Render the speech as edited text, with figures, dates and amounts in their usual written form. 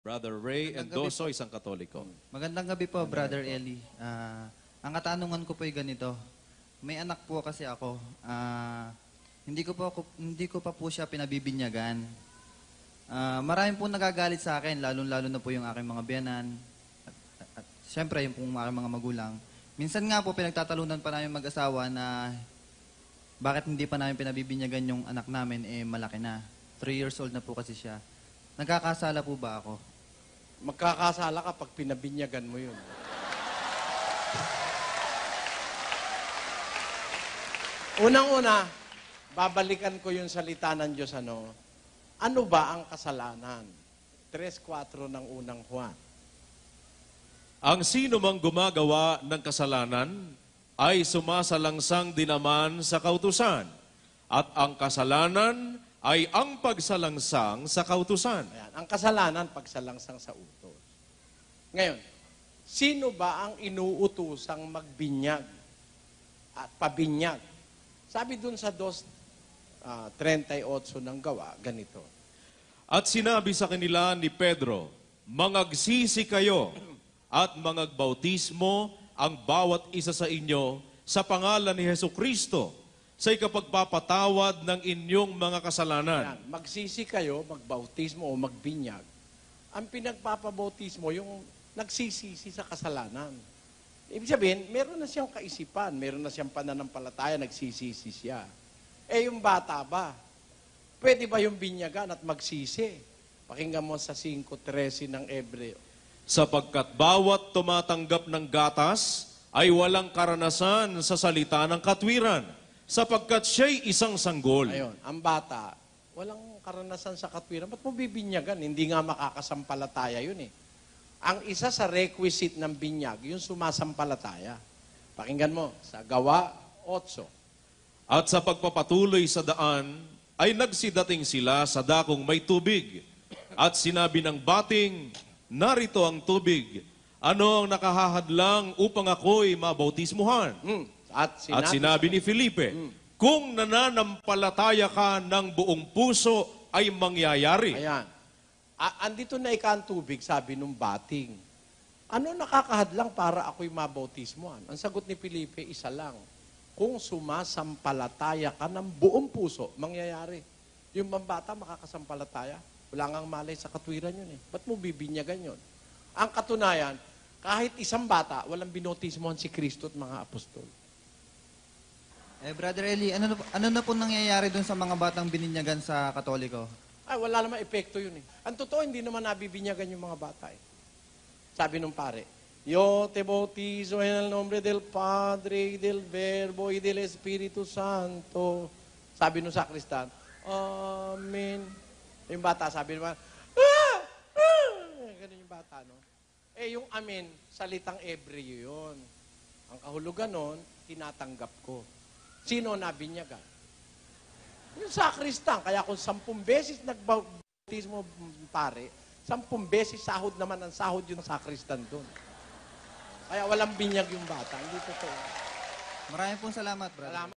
Brother Ray Magandang gabi Endoso, isang Katoliko. Magandang gabi po, Brother Eli. Ang katanungan ko po ay ganito. May anak po kasi ako. Hindi ko pa po siya pinabibinyagan. Maraming po nagagalit sa akin, lalo na po yung aking mga biyanan. At syempre, yung pong aking mga magulang. Minsan nga po, pinagtatalunan pa namin mag-asawa na bakit hindi pa namin pinabibinyagan yung anak namin, malaki na. 3 years old na po kasi siya. Nagkakasala po ba ako? Magkakasala ka pag pinabinyagan mo yun. Unang-una, babalikan ko yung salita ng Diyos, ano ba ang kasalanan? 3:4 ng unang Juan. Ang sino mang gumagawa ng kasalanan ay sumasalangsang din naman sa kautusan. At ang kasalanan ay ang pagsalangsang sa kautusan. Ayan, ang kasalanan, pagsalangsang sa utos. Ngayon, sino ba ang inuutusang magbinyag at pabinyag? Sabi dun sa 2:38 ng gawa, ganito. At sinabi sa kanila ni Pedro, mangagsisi kayo at mangagbautismo ang bawat isa sa inyo sa pangalan ni Hesukristo sa ikapagpapatawad ng inyong mga kasalanan. Ayan, magsisi kayo, magbautismo o magbinyag. Ang pinagpapabautismo, yung nagsisisi sa kasalanan. Ibig sabihin, meron na siyang kaisipan, meron na siyang pananampalataya, nagsisisi siya. Yung bata ba? Pwede ba yung binyagan at magsisi? Pakinggan mo sa 5:13 ng Hebreo. Sapagkat bawat tumatanggap ng gatas ay walang karanasan sa salita ng katwiran, sapagkat siya'y isang sanggol. Ayun, ang bata, walang karanasan sa katwiran. Ba't mo bibinyagan? Hindi nga makakasampalataya yun eh. Ang isa sa requisite ng binyag, yung sumasampalataya. Pakinggan mo, sa Gawa 8. At sa pagpapatuloy sa daan, ay nagsidating sila sa dakong may tubig. At sinabi ng bating, narito ang tubig. Ano ang nakahahadlang upang ako'y mabautismuhan? At sinabi ni Felipe, kung nananampalataya ka ng buong puso, ay mangyayari. Ayan. Andito na ang tubig, sabi nung bating. Ano nakakahadlang para ako'y mabautismuhan? Ang sagot ni Felipe, isa lang. Kung sumasampalataya ka ng buong puso, mangyayari. Yung bata makakasampalataya. Wala ngang malay sa katwiran yun eh. Ba't mo bibinyagan yun? Ang katunayan, kahit isang bata, walang binautismuhan si Kristo at mga apostol. Brother Eli, ano na po nangyayari dun sa mga batang bininyagan sa Katoliko? Ay, wala naman epekto yun eh. Ang totoo, hindi naman nabibinyagan yung mga bata eh. Sabi nung pare, Yo te bautizo en el nombre del Padre, y del Verbo, y del Espíritu Santo. Sabi nung sakristan, Amen. Yung bata, sabi naman, ganun yung bata, no? Yung Amen, salitang Hebreo yun. Ang kahulugan nun, tinatanggap ko. Sino nabinyagan? Yung sakristan, kaya kung 10 beses nagbautismo pare, 10 beses sahod naman ang sahod yung sakristan doon. Kaya walang binyag yung bata. Hindi totoo. Maraming pong salamat, brother. Salamat.